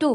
2।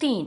3।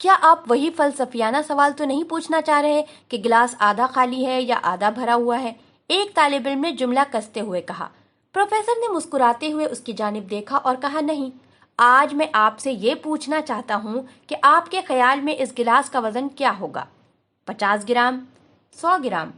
کیا آپ وہی فلسفیانہ سوال تو نہیں پوچھنا چاہ رہے کہ گلاس آدھا خالی ہے یا آدھا بھرا ہوا ہے؟ ایک طالب علم نے جملہ کستے ہوئے کہا۔ پروفیسر نے مسکراتے ہوئے اس کی جانب دیکھا اور کہا، نہیں، آج میں آپ سے یہ پوچھنا چاہتا ہوں کہ آپ کے خیال میں اس گلاس کا وزن کیا ہوگا؟ 50 گرام، 100 گرام،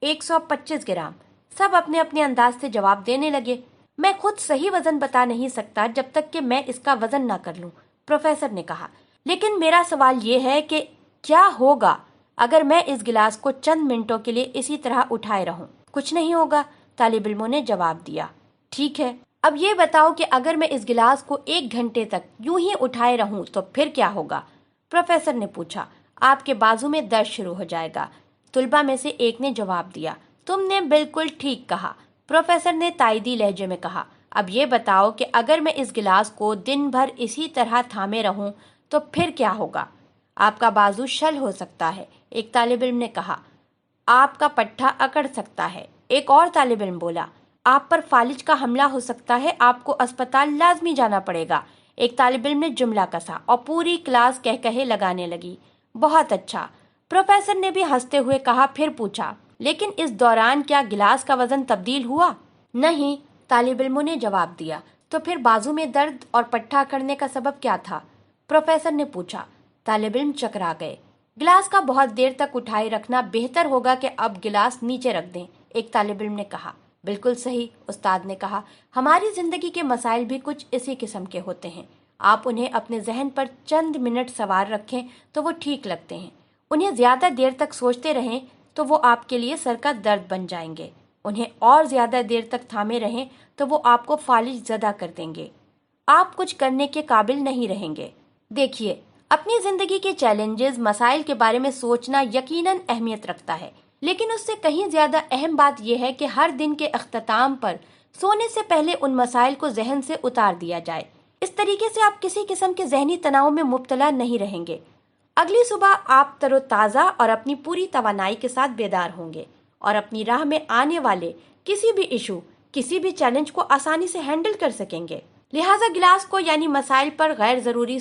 125 گرام؟ سب اپنے اپنے انداز سے جواب دینے لگے۔ میں خود صحیح وزن بتا نہیں سکتا جب تک کہ میں اس کا وزن نہ کر لوں، پروفیسر نے کہا، لیکن میرا سوال یہ ہے کہ کیا ہوگا اگر میں اس گلاس کو چند منٹوں کے لیے اسی طرح اٹھائے رہوں؟ کچھ نہیں ہوگا، طالب علموں نے جواب دیا۔ ٹھیک ہے، اب یہ بتاؤ کہ اگر میں اس گلاس کو 1 گھنٹے تک یوں ہی اٹھائے رہوں تو پھر کیا ہوگا؟ پروفیسر نے پوچھا۔ آپ کے بازو میں درد شروع ہو جائے گا، طلباء میں سے ایک نے جواب دیا۔ تم نے بالکل ٹھیک کہا، پروفیسر نے تائیدی لہجے میں کہا۔ اب یہ بتاؤ کہ اگر میں اس گلاس کو دن بھر اسی طرح تھامے رہوں تو پھر کیا ہوگا؟ آپ کا بازو شل ہو سکتا ہے، ایک طالب علم نے کہا۔ آپ کا پٹھا اکڑ سکتا ہے، ایک اور طالب علم بولا۔ آپ پر فالج کا حملہ ہو سکتا ہے، آپ کو اسپتال لازمی جانا پڑے گا، ایک طالب علم نے جملہ کسا اور پوری کلاس کہکہے لگانے لگی۔ بہت اچھا، پروفیسر نے بھی ہنستے ہوئے کہا، پھر پوچھا، لیکن اس دوران کیا گلاس کا وزن تبدیل ہوا؟ نہیں، طالب علموں نے جواب دیا۔ تو پھر بازو میں درد اور پٹھا اکڑنے کا سبب کیا تھا؟ پروفیسر نے پوچھا۔ طالب علم چکرا گئے۔ گلاس کا بہت دیر تک اٹھائے رکھنا بہتر ہوگا کہ اب گلاس نیچے رکھ دیں، ایک طالب علم نے کہا۔ بالکل صحیح، استاد نے کہا، ہماری زندگی کے مسائل بھی کچھ اسی قسم کے ہوتے ہیں۔ آپ انہیں اپنے ذہن پر چند منٹ سوار رکھیں تو وہ ٹھیک لگتے ہیں، انہیں زیادہ دیر تک سوچتے رہیں تو وہ آپ کے لیے سر کا درد بن جائیں گے، انہیں اور زیادہ دیر تک تھامے رہیں تو وہ آپ کو فالج زدہ کر دیں گے، آپ کچھ کرنے کے قابل نہیں رہیں گے۔ دیکھیے، اپنی زندگی کے چیلنجز، مسائل کے بارے میں سوچنا یقیناً اہمیت رکھتا ہے، لیکن اس سے کہیں زیادہ اہم بات یہ ہے کہ ہر دن کے اختتام پر سونے سے پہلے ان مسائل کو ذہن سے اتار دیا جائے۔ اس طریقے سے آپ کسی قسم کے ذہنی تناؤ میں مبتلا نہیں رہیں گے۔ اگلی صبح آپ تر و تازہ اور اپنی پوری توانائی کے ساتھ بیدار ہوں گے اور اپنی راہ میں آنے والے کسی بھی ایشو، کسی بھی چیلنج کو آسانی سے ہینڈل کر سکیں گے۔ لہٰذا گلاس کو یعنی مسائل پر غیر ضروری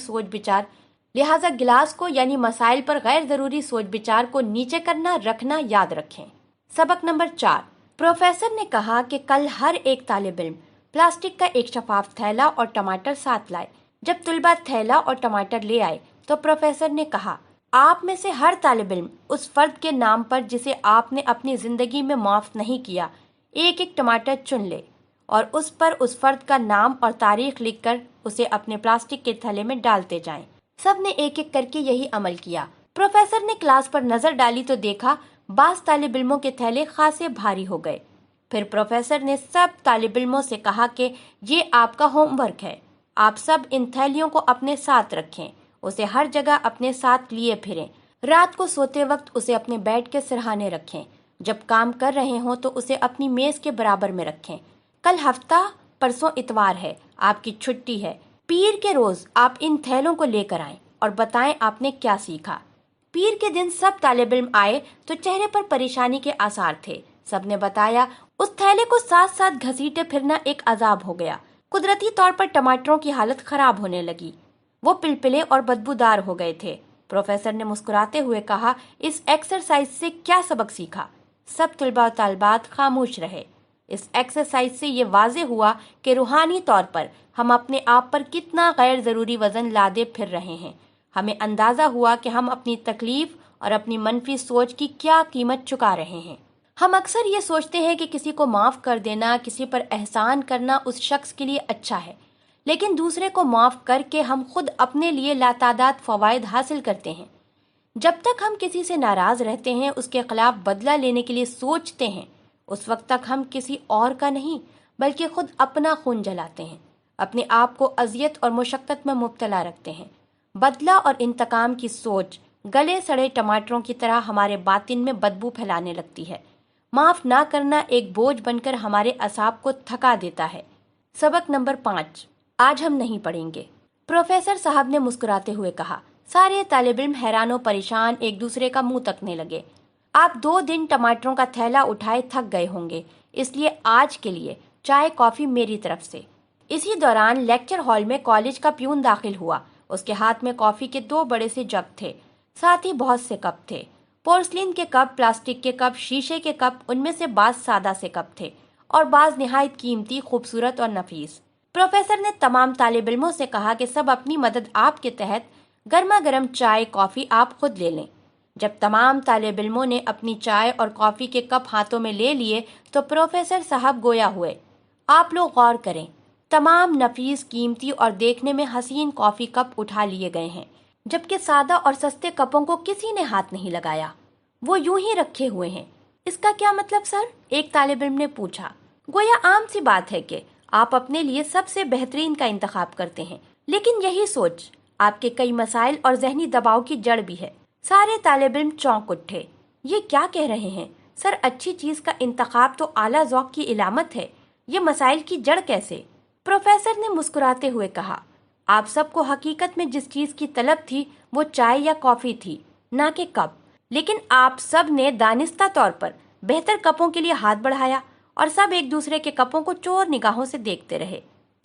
سوچ بچار کو نیچے کرنا رکھنا یاد رکھیں۔ سبق نمبر 4۔ پروفیسر نے کہا کہ کل ہر ایک طالب علم پلاسٹک کا ایک شفاف تھیلا اور ٹماٹر ساتھ لائے۔ جب طلباء تھیلا اور ٹماٹر لے آئے تو پروفیسر نے کہا، آپ میں سے ہر طالب علم اس فرد کے نام پر جسے آپ نے اپنی زندگی میں معاف نہیں کیا، ایک ٹماٹر چن لے اور اس پر اس فرد کا نام اور تاریخ لکھ کر اسے اپنے پلاسٹک کے تھیلے میں ڈالتے جائیں۔ سب نے ایک کر کے یہی عمل کیا۔ پروفیسر نے کلاس پر نظر ڈالی تو دیکھا بعض طالب علموں کے تھیلے خاصے بھاری ہو گئے۔ پھر پروفیسر نے سب طالب علموں سے کہا کہ یہ آپ کا ہوم ورک ہے، آپ سب ان تھیلیوں کو اپنے ساتھ رکھیں، اسے ہر جگہ اپنے ساتھ لیے پھریں، رات کو سوتے وقت اسے اپنے بیڈ کے سرہانے رکھیں، جب کام کر رہے ہوں تو اسے اپنی میز کے برابر میں رکھیں۔ کل ہفتہ، پرسوں اتوار ہے، آپ کی چھٹی ہے، پیر کے روز آپ ان تھیلوں کو لے کر آئیں اور بتائیں آپ نے کیا سیکھا۔ پیر کے دن سب طالب علم آئے تو چہرے پر پریشانی کے آثار تھے۔ سب نے بتایا اس تھیلے کو ساتھ ساتھ گھسیٹے پھرنا ایک عذاب ہو گیا۔ قدرتی طور پر ٹماٹروں کی حالت خراب ہونے لگی، وہ پلپلے اور بدبودار ہو گئے تھے۔ پروفیسر نے مسکراتے ہوئے کہا، اس ایکسرسائز سے کیا سبق سیکھا؟ سب طلباء و طالبات خاموش رہے۔ اس ایکسرسائز سے یہ واضح ہوا کہ روحانی طور پر ہم اپنے آپ پر کتنا غیر ضروری وزن لادے پھر رہے ہیں۔ ہمیں اندازہ ہوا کہ ہم اپنی تکلیف اور اپنی منفی سوچ کی کیا قیمت چکا رہے ہیں۔ ہم اکثر یہ سوچتے ہیں کہ کسی کو معاف کر دینا، کسی پر احسان کرنا اس شخص کے لیے اچھا ہے، لیکن دوسرے کو معاف کر کے ہم خود اپنے لیے لاتعداد فوائد حاصل کرتے ہیں۔ جب تک ہم کسی سے ناراض رہتے ہیں، اس کے خلاف بدلہ لینے کے لیے سوچتے ہیں، اس وقت تک ہم کسی اور کا نہیں بلکہ خود اپنا خون جلاتے ہیں، اپنے آپ کو اذیت اور مشقت میں مبتلا رکھتے ہیں۔ بدلہ اور انتقام کی سوچ گلے سڑے ٹماٹروں کی طرح ہمارے باطن میں بدبو پھیلانے لگتی ہے۔ معاف نہ کرنا ایک بوجھ بن کر ہمارے اعصاب کو تھکا دیتا ہے۔ سبق نمبر 5۔ آج ہم نہیں پڑھیں گے، پروفیسر صاحب نے مسکراتے ہوئے کہا۔ سارے طالب علم حیران و پریشان ایک دوسرے کا منہ تکنے لگے۔ آپ 2 دن ٹماٹروں کا تھیلا اٹھائے تھک گئے ہوں گے، اس لیے آج کے لیے چائے کافی میری طرف سے۔ اسی دوران لیکچر ہال میں کالج کا پیون داخل ہوا اس کے ہاتھ میں کافی کے 2 بڑے سے جگ تھے، ساتھ ہی بہت سے کپ تھے، پورسلین کے کپ، پلاسٹک کے کپ، شیشے کے کپ، ان میں سے بعض سادہ سے کپ تھے اور بعض نہایت قیمتی، خوبصورت اور نفیس۔ پروفیسر نے تمام طالب علموں سے کہا کہ سب اپنی مدد آپ کے تحت گرما گرم چائے، کافی آپ خود لے لیں۔ جب تمام طالب علموں نے اپنی چائے اور کافی کے کپ ہاتھوں میں لے لیے تو پروفیسر صاحب گویا ہوئے، آپ لوگ غور کریں، تمام نفیس، قیمتی اور دیکھنے میں حسین کافی کپ اٹھا لیے گئے ہیں، جبکہ سادہ اور سستے کپوں کو کسی نے ہاتھ نہیں لگایا، وہ یوں ہی رکھے ہوئے ہیں۔ اس کا کیا مطلب سر؟ ایک طالب علم نے پوچھا۔ گویا عام سی بات ہے کہ آپ اپنے لیے سب سے بہترین کا انتخاب کرتے ہیں، لیکن یہی سوچ آپ کے کئی مسائل اور ذہنی دباؤ کی جڑ بھی ہے۔ سارے طالب علم چونک اٹھے۔ یہ کیا کہہ رہے ہیں سر؟ اچھی چیز کا انتخاب تو اعلیٰ ذوق کی علامت ہے، یہ مسائل کی جڑ کیسے؟ پروفیسر نے مسکراتے ہوئے کہا، آپ سب کو حقیقت میں جس چیز کی طلب تھی وہ چائے یا کافی تھی، نہ کہ کپ، لیکن آپ سب نے دانستہ طور پر بہتر کپوں کے لیے ہاتھ بڑھایا اور سب ایک دوسرے کے کپوں کو چور نگاہوں سے دیکھتے رہے۔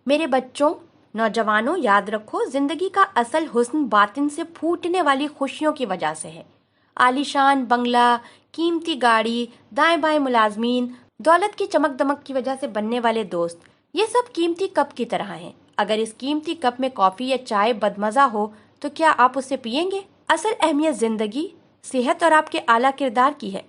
میرے بچوں، نوجوانوں، یاد رکھو، زندگی کا اصل حسن باطن سے پھوٹنے والی خوشیوں کی وجہ سے ہے۔ عالیشان بنگلہ، قیمتی گاڑی، دائیں بائیں ملازمین، دولت کی چمک دمک کی وجہ سے بننے والے دوست، یہ سب قیمتی کپ کی طرح ہیں۔ اگر اس قیمتی کپ میں کافی یا چائے بدمزہ ہو تو کیا آپ اسے پئیں گے؟ اصل اہمیت زندگی، صحت اور آپ کے اعلیٰ کردار کی ہے۔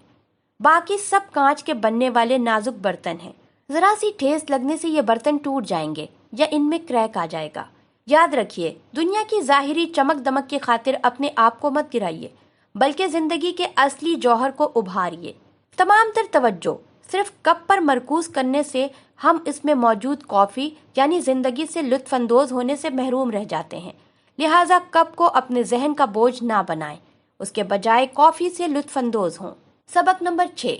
باقی سب کانچ کے بننے والے نازک برتن ہیں، ذرا سی ٹھیس لگنے سے یہ برتن ٹوٹ جائیں گے یا ان میں کریک آ جائے گا۔ یاد رکھیے، دنیا کی ظاہری چمک دمک کی خاطر اپنے آپ کو مت گرائیے، بلکہ زندگی کے اصلی جوہر کو ابھاریے۔ تمام تر توجہ صرف کپ پر مرکوز کرنے سے ہم اس میں موجود کافی یعنی زندگی سے لطف اندوز ہونے سے محروم رہ جاتے ہیں۔ لہٰذا کپ کو اپنے ذہن کا بوجھ نہ بنائیں، اس کے بجائے کافی سے لطف اندوز ہوں۔ سبق نمبر 6۔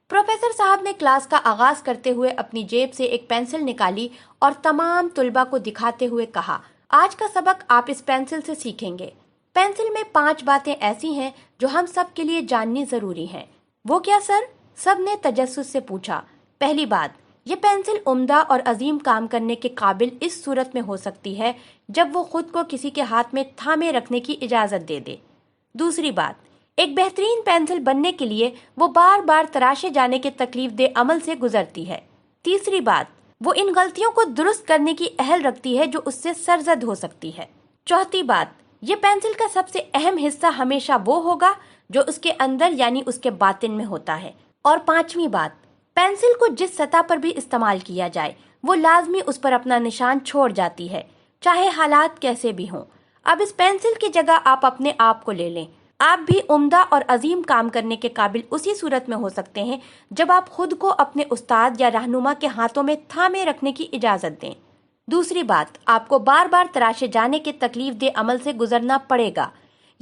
پروفیسر صاحب نے کلاس کا آغاز کرتے ہوئے اپنی جیب سے ایک پینسل نکالی اور تمام طلباء کو دکھاتے ہوئے کہا، آج کا سبق آپ اس پینسل سے سیکھیں گے۔ پینسل میں 5 باتیں ایسی ہیں جو ہم سب کے لیے جاننی ضروری ہیں۔ وہ کیا سر؟ سب نے تجسس سے پوچھا۔ پہلی بات، یہ پینسل عمدہ اور عظیم کام کرنے کے قابل اس صورت میں ہو سکتی ہے جب وہ خود کو کسی کے ہاتھ میں تھامے رکھنے کی اجازت دے دے۔ دوسری بات، ایک بہترین پینسل بننے کے لیے وہ بار بار تراشے جانے کے تکلیف دہ عمل سے گزرتی ہے۔ تیسری بات، وہ ان غلطیوں کو درست کرنے کی اہل رکھتی ہے جو اس سے سرزد ہو سکتی ہے۔ چوتھی بات، یہ پینسل کا سب سے اہم حصہ ہمیشہ وہ ہوگا جو اس کے اندر یعنی اس کے باطن میں ہوتا ہے۔ اور پانچویں بات، پینسل کو جس سطح پر بھی استعمال کیا جائے وہ لازمی اس پر اپنا نشان چھوڑ جاتی ہے، چاہے حالات کیسے بھی ہوں۔ اب اس پینسل کی جگہ آپ اپنے آپ کو لے لیں۔ آپ بھی عمدہ اور عظیم کام کرنے کے قابل اسی صورت میں ہو سکتے ہیں جب آپ خود کو اپنے استاد یا رہنما کے ہاتھوں میں تھامے رکھنے کی اجازت دیں۔ دوسری بات، آپ کو بار بار تراشے جانے کے تکلیف دہ عمل سے گزرنا پڑے گا۔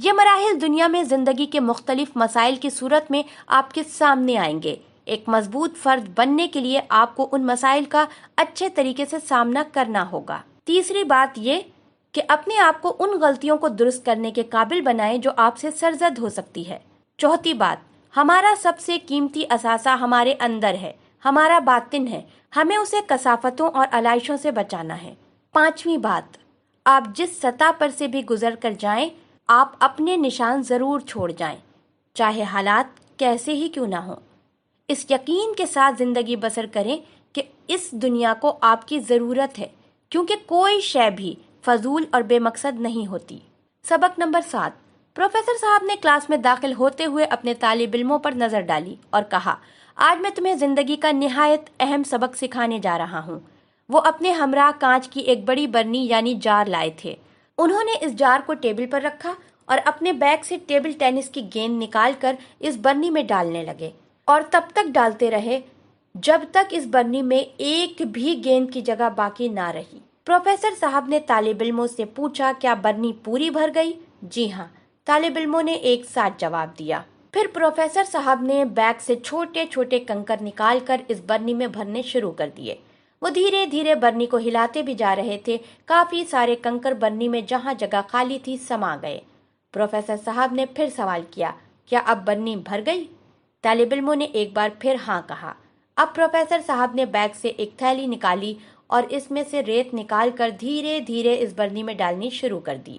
یہ مراحل دنیا میں زندگی کے مختلف مسائل کی صورت میں آپ کے سامنے آئیں گے۔ ایک مضبوط فرد بننے کے لیے آپ کو ان مسائل کا اچھے طریقے سے سامنا کرنا ہوگا۔ تیسری بات یہ کہ اپنے آپ کو ان غلطیوں کو درست کرنے کے قابل بنائیں جو آپ سے سرزد ہو سکتی ہے۔ چوتھی بات، ہمارا سب سے قیمتی اثاثہ ہمارے اندر ہے، ہمارا باطن ہے، ہمیں اسے کثافتوں اور علائشوں سے بچانا ہے۔ پانچویں بات، آپ جس سطح پر سے بھی گزر کر جائیں، آپ اپنے نشان ضرور چھوڑ جائیں، چاہے حالات کیسے ہی کیوں نہ ہوں۔ اس یقین کے ساتھ زندگی بسر کریں کہ اس دنیا کو آپ کی ضرورت ہے، کیونکہ کوئی شے بھی فضول اور بے مقصد نہیں ہوتی۔ سبق نمبر 7۔ پروفیسر صاحب نے کلاس میں داخل ہوتے ہوئے اپنے طالب علموں پر نظر ڈالی اور کہا، آج میں تمہیں زندگی کا نہایت اہم سبق سکھانے جا رہا ہوں۔ وہ اپنے ہمراہ کانچ کی ایک بڑی برنی یعنی جار لائے تھے۔ انہوں نے اس جار کو ٹیبل پر رکھا اور اپنے بیگ سے ٹیبل ٹینس کی گیند نکال کر اس برنی میں ڈالنے لگے اور تب تک ڈالتے رہے جب تک اس برنی میں ایک بھی گیند کی جگہ باقی نہ رہی۔ پروفیسر صاحب نے طالب علموں سے پوچھا، کیا برنی پوری بھر گئی؟ جی ہاں، طالب علموں نے ایک ساتھ جواب دیا۔ پھر پروفیسر صاحب نے بیگ سے چھوٹے چھوٹے کنکر نکال کر اس برنی میں بھرنے شروع کر دیے۔ وہ دھیرے دھیرے برنی کو ہلاتے بھی جا رہے تھے۔ کافی سارے کنکر برنی میں جہاں جگہ خالی تھی سما گئے۔ پروفیسر صاحب نے پھر سوال کیا، کیا اب برنی بھر گئی؟ طالب علموں نے ایک بار پھر ہاں کہا۔ اب پروفیسر صاحب نے بیگ سے ایک تھیلی نکالی اور اس میں سے ریت نکال کر دھیرے دھیرے اس برنی میں ڈالنی شروع کر دی۔